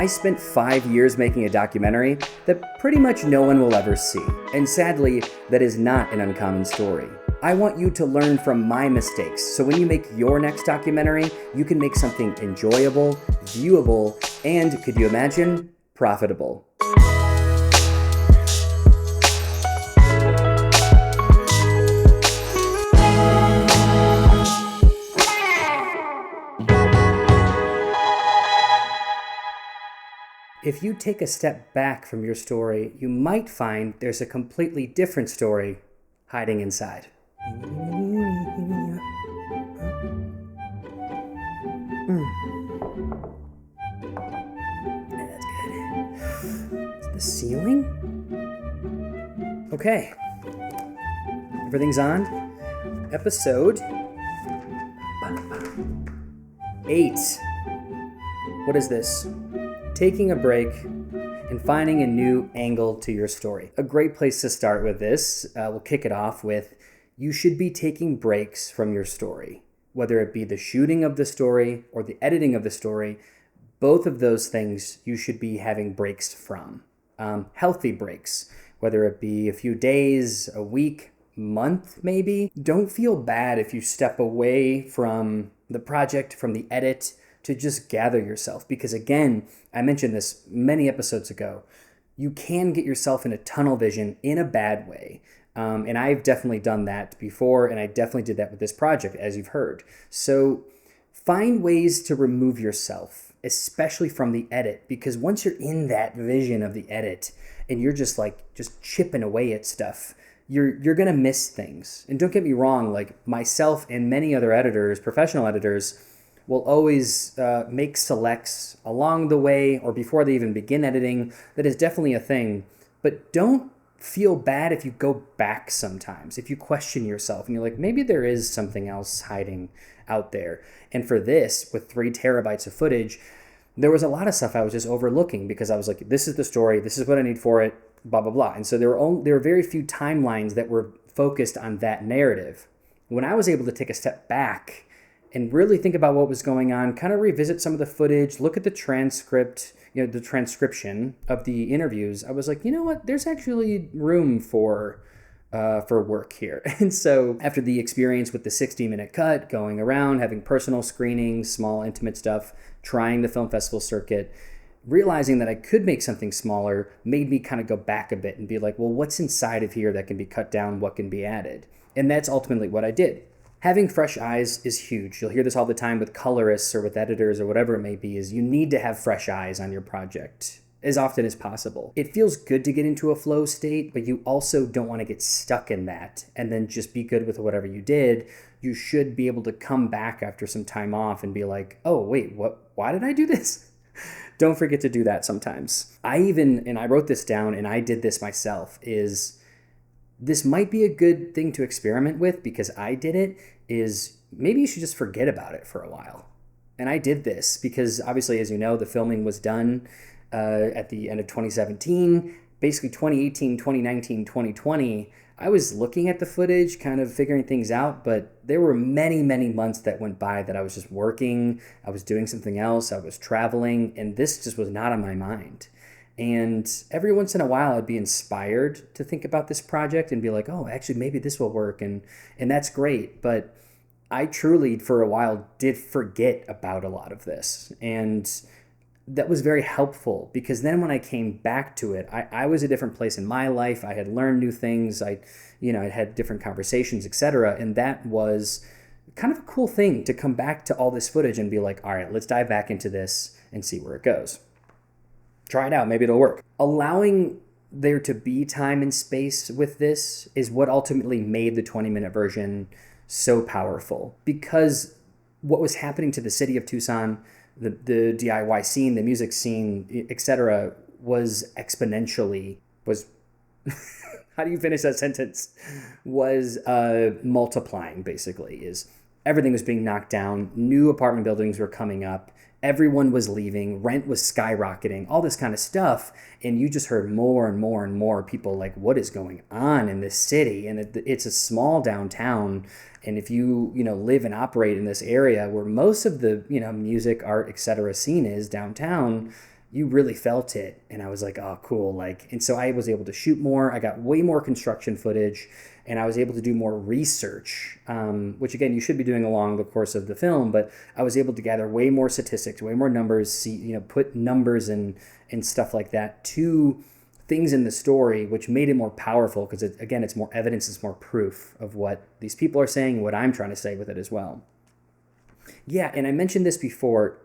I spent 5 years making a documentary that pretty much no one will ever see. And sadly, that is not an uncommon story. I want you to learn from my mistakes, so when you make your next documentary, you can make something enjoyable, viewable, and, could you imagine, profitable. If you take a step back from your story, you might find there's a completely different story hiding inside. That's good. The ceiling? Okay. Everything's on. Episode 8. What is this? Taking a break and finding a new angle to your story. A great place to start with this, we'll kick it off with, you should be taking breaks from your story. Whether it be the shooting of the story or the editing of the story, both of those things you should be having breaks from. Healthy breaks, whether it be a few days, a week, month maybe. Don't feel bad if you step away from the project, from the edit, to just gather yourself. Because again, I mentioned this many episodes ago, you can get yourself in a tunnel vision in a bad way. And I've definitely done that before, and I definitely did that with this project, as you've heard. So find ways to remove yourself, especially from the edit, because once you're in that vision of the edit and you're just chipping away at stuff, you're gonna miss things. And don't get me wrong, like myself and many other editors, professional editors, will always make selects along the way or before they even begin editing. That is definitely a thing. But don't feel bad if you go back sometimes, if you question yourself and you're like, maybe there is something else hiding out there. And for this, with 3 terabytes of footage, there was a lot of stuff I was just overlooking because I was like, this is the story, this is what I need for it, blah, blah, blah. And so there were very few timelines that were focused on that narrative. When I was able to take a step back and really think about what was going on, kind of revisit some of the footage, look at the transcript, the transcription of the interviews, I was like, you know what, there's actually room for work here. And so after the experience with the 60-minute cut, going around, having personal screenings, small intimate stuff, trying the film festival circuit, realizing that I could make something smaller made me kind of go back a bit and be like, well, what's inside of here that can be cut down, what can be added? And that's ultimately what I did. Having fresh eyes is huge. You'll hear this all the time with colorists or with editors or whatever it may be, is you need to have fresh eyes on your project as often as possible. It feels good to get into a flow state, but you also don't want to get stuck in that and then just be good with whatever you did. You should be able to come back after some time off and be like, oh, wait, why did I do this? Don't forget to do that sometimes. I wrote this down and I did this myself, is this might be a good thing to experiment with because I did it, is maybe you should just forget about it for a while. And I did this because obviously, as you know, the filming was done at the end of 2017, basically 2018, 2019, 2020. I was looking at the footage, kind of figuring things out, but there were many, many months that went by that I was just working, I was doing something else, I was traveling, and this just was not on my mind. And every once in a while, I'd be inspired to think about this project and be like, oh, actually, maybe this will work. And that's great. But I truly, for a while, did forget about a lot of this. And that was very helpful because then when I came back to it, I was a different place in my life. I had learned new things. I had different conversations, etc. And that was kind of a cool thing to come back to all this footage and be like, all right, let's dive back into this and see where it goes. Try it out. Maybe it'll work. Allowing there to be time and space with this is what ultimately made the 20-minute version so powerful, because what was happening to the city of Tucson, the DIY scene, the music scene, etc., was exponentially, how do you finish that sentence? Was multiplying, basically. Is everything was being knocked down, new apartment buildings were coming up, everyone was leaving, rent was skyrocketing, all this kind of stuff. And you just heard more and more and more people like, what is going on in this city? And it's a small downtown. And if you live and operate in this area where most of the, music, art, etc. scene is downtown, you really felt it. And I was like, oh, cool. Like, and so I was able to shoot more. I got way more construction footage, and I was able to do more research, which again, you should be doing along the course of the film, but I was able to gather way more statistics, way more numbers, put numbers and stuff like that to things in the story, which made it more powerful because, again, it's more evidence, it's more proof of what these people are saying and what I'm trying to say with it as well. Yeah, and I mentioned this before.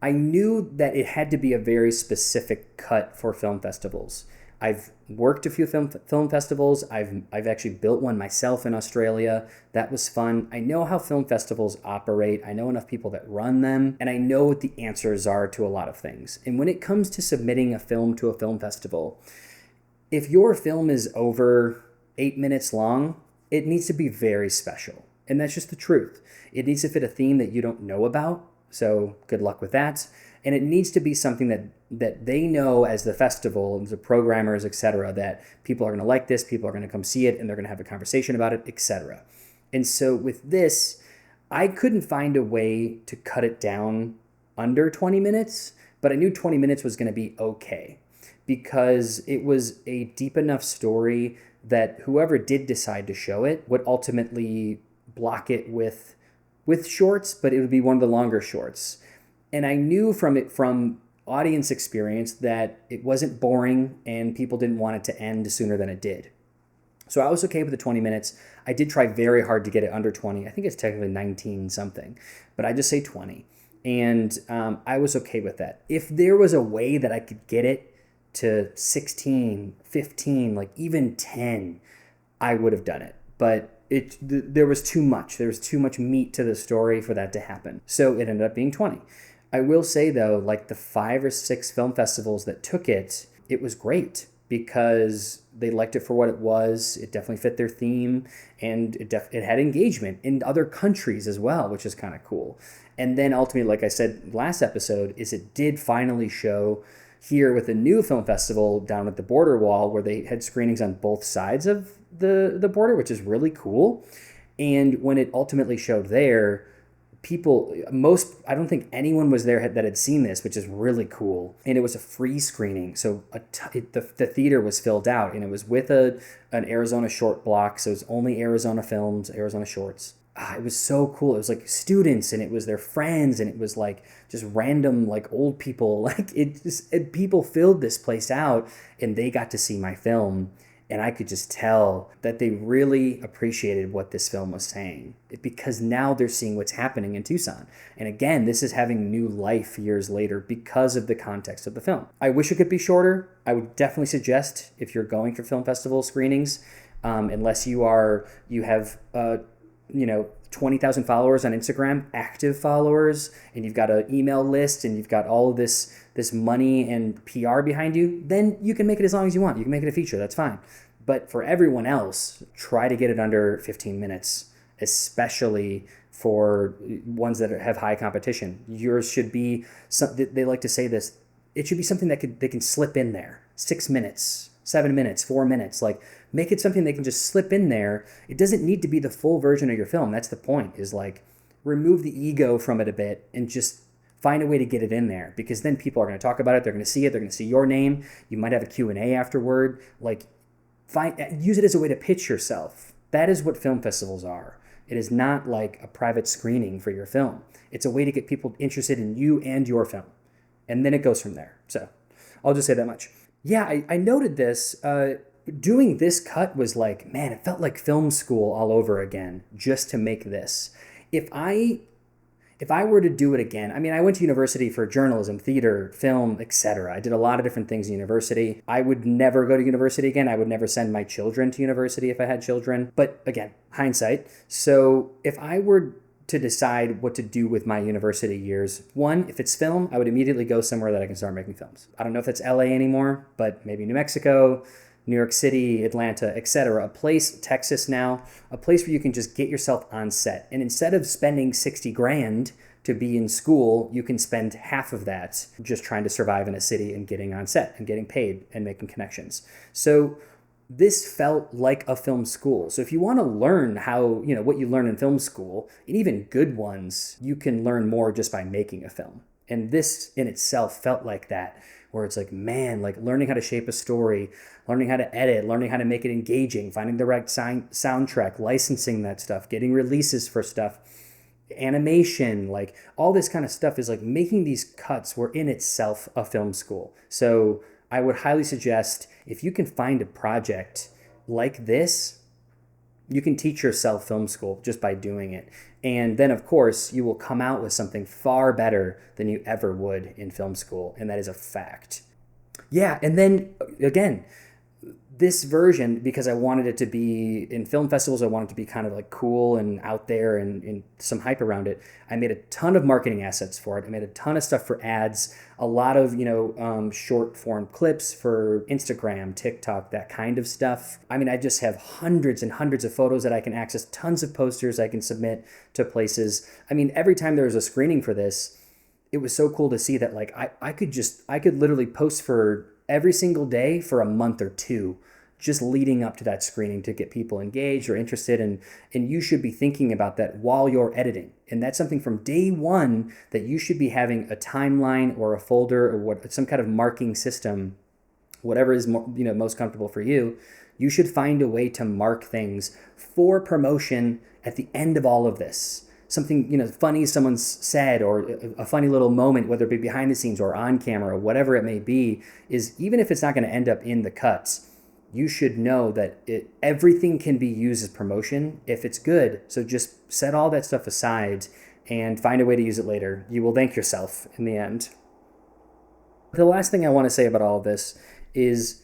I knew that it had to be a very specific cut for film festivals. I've worked a few film festivals. I've actually built one myself in Australia. That was fun. I know how film festivals operate. I know enough people that run them, and I know what the answers are to a lot of things. And when it comes to submitting a film to a film festival, if your film is over 8 minutes long, it needs to be very special. And that's just the truth. It needs to fit a theme that you don't know about. So good luck with that. And it needs to be something that they know as the festival, and the programmers, etc., that people are going to like this, people are going to come see it, and they're going to have a conversation about it, etc. And so with this, I couldn't find a way to cut it down under 20 minutes, but I knew 20 minutes was going to be okay because it was a deep enough story that whoever did decide to show it would ultimately block it with shorts, but it would be one of the longer shorts. And I knew from audience experience that it wasn't boring and people didn't want it to end sooner than it did. So I was okay with the 20 minutes. I did try very hard to get it under 20. I think it's technically 19 something, but I just say 20. And I was okay with that. If there was a way that I could get it to 16, 15, like even 10, I would have done it. But there was too much. There was too much meat to the story for that to happen. So it ended up being 20. I will say, though, like the 5 or 6 film festivals that took it, it was great because they liked it for what it was. It definitely fit their theme, and it had engagement in other countries as well, which is kind of cool. And then ultimately, like I said last episode, is it did finally show here with a new film festival down at the border wall where they had screenings on both sides of the border, which is really cool. And when it ultimately showed there, I don't think anyone was there that had seen this, which is really cool. And it was a free screening. So the theater was filled out, and it was with an Arizona short block. So it was only Arizona films, Arizona shorts. It was so cool. It was like students, and it was their friends, and it was like just random like old people. Like people filled this place out, and they got to see my film. And I could just tell that they really appreciated what this film was saying because now they're seeing what's happening in Tucson. And again, this is having new life years later because of the context of the film. I wish it could be shorter. I would definitely suggest, if you're going for film festival screenings, unless you have 20,000 followers on Instagram, active followers, and you've got an email list, and you've got all of this money and PR behind you, then you can make it as long as you want. You can make it a feature, that's fine. But for everyone else, try to get it under 15 minutes, especially for ones that have high competition. Yours should be, they like to say this, it should be something that they can slip in there. 6 minutes, 7 minutes, 4 minutes, like make it something they can just slip in there. It doesn't need to be the full version of your film. That's the point, is like remove the ego from it a bit and just find a way to get it in there, because then people are going to talk about it. They're going to see it. They're going to see your name. You might have a Q&A afterward. Like use it as a way to pitch yourself. That is what film festivals are. It is not like a private screening for your film. It's a way to get people interested in you and your film. And then it goes from there. So I'll just say that much. Yeah, I noted this. Doing this cut was like, man, it felt like film school all over again just to make this. If I were to do it again, I mean, I went to university for journalism, theater, film, etc. I did a lot of different things in university. I would never go to university again. I would never send my children to university if I had children. But again, hindsight. So if I were to decide what to do with my university years, one, if it's film, I would immediately go somewhere that I can start making films. I don't know if that's LA anymore, but maybe New Mexico, New York City, Atlanta, etc. A place, Texas now, a place where you can just get yourself on set. And instead of spending 60 grand to be in school, you can spend half of that just trying to survive in a city and getting on set and getting paid and making connections. So this felt like a film school. So if you want to learn what you learn in film school, and even good ones, you can learn more just by making a film. And this in itself felt like that, where it's like, man, like learning how to shape a story, learning how to edit, learning how to make it engaging, finding the right soundtrack, licensing that stuff, getting releases for stuff, animation, like all this kind of stuff is like making these cuts were in itself a film school. So I would highly suggest if you can find a project like this, you can teach yourself film school just by doing it. And then, of course, you will come out with something far better than you ever would in film school. And that is a fact. Yeah, and then, again, this version, because I wanted it to be in film festivals, I wanted it to be kind of like cool and out there and some hype around it. I made a ton of marketing assets for it. I made a ton of stuff for ads, a lot of, short form clips for Instagram, TikTok, that kind of stuff. I mean, I just have hundreds and hundreds of photos that I can access, tons of posters I can submit to places. I mean, every time there was a screening for this, it was so cool to see that like I could literally post for every single day for a month or two, just leading up to that screening to get people engaged or interested. And you should be thinking about that while you're editing. And that's something from day one that you should be having a timeline or a folder or some kind of marking system, whatever is most comfortable for you. You should find a way to mark things for promotion at the end of all of this. Something funny someone's said, or a funny little moment, whether it be behind the scenes or on camera, or whatever it may be, is even if it's not going to end up in the cuts, you should know that everything can be used as promotion if it's good. So just set all that stuff aside and find a way to use it later. You will thank yourself in the end. The last thing I want to say about all of this is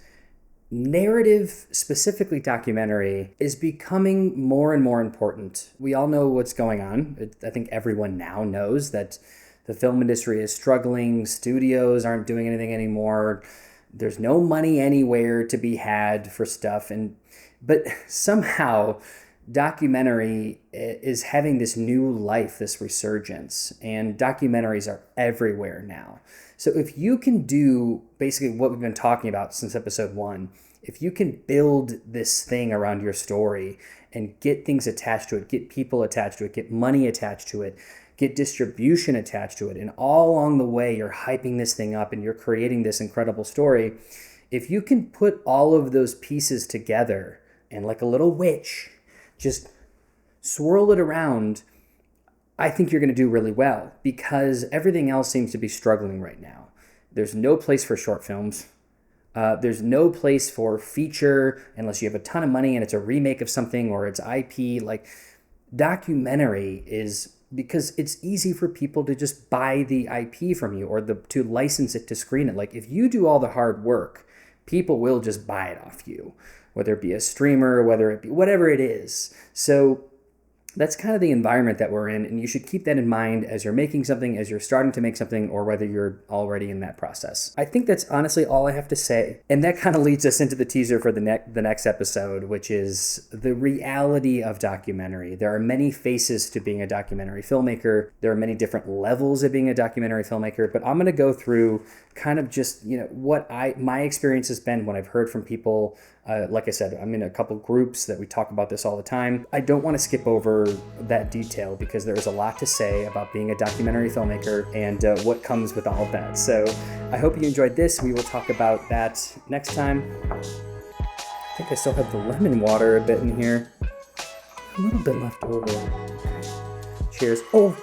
narrative, specifically documentary, is becoming more and more important. We all know what's going on. I think everyone now knows that the film industry is struggling. Studios aren't doing anything anymore. There's no money anywhere to be had for stuff. But somehow documentary is having this new life, this resurgence, and documentaries are everywhere now. So if you can do basically what we've been talking about since episode 1, if you can build this thing around your story and get things attached to it, get people attached to it, get money attached to it, get distribution attached to it, and all along the way you're hyping this thing up and you're creating this incredible story, if you can put all of those pieces together and like a little witch, just swirl it around, I think you're going to do really well, because everything else seems to be struggling right now. There's no place for short films. There's no place for feature unless you have a ton of money and it's a remake of something or it's IP. Like documentary is, because it's easy for people to just buy the IP from you or to license it to screen it. Like if you do all the hard work, people will just buy it off you, whether it be a streamer, whether it be whatever it is. So that's kind of the environment that we're in, and you should keep that in mind as you're making something, as you're starting to make something, or whether you're already in that process. I think that's honestly all I have to say, and that kind of leads us into the teaser for the next episode, which is the reality of documentary. There are many faces to being a documentary filmmaker. There are many different levels of being a documentary filmmaker, but I'm going to go through kind of just what my experience has been, what I've heard from people. Like I said, I'm in a couple groups that we talk about this all the time. I don't want to skip over that detail because there is a lot to say about being a documentary filmmaker and what comes with all of that. So I hope you enjoyed this. We will talk about that next time. I think I still have the lemon water a bit in here. A little bit left over. Cheers. Oh!